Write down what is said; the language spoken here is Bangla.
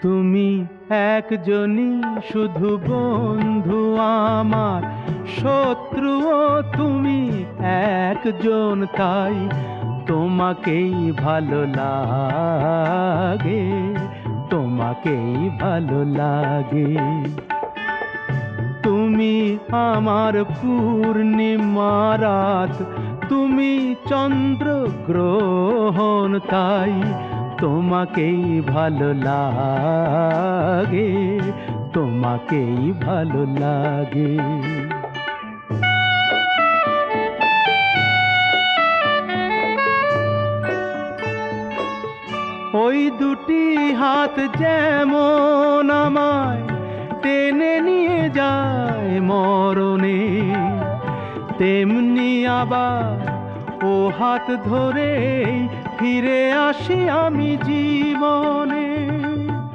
তুমি একজনই শুধু বন্ধু আমার, শত্রুও তুমি একজন, তাই তোমাকেই ভালো লাগে, তোমাকেই ভালো লাগে। তুমি আমার পূর্ণিমা রাত, তুমি চন্দ্রগ্রহণ, তাই তোমাকেই ভালো লাগে, তোমাকেই ভালো লাগে। ওই দুটি হাত যেমন আমায় টেনে নিয়ে যায় মরণে, তেমনি আবার ও হাত ধরে ফিরে আসি আমি জীবনে।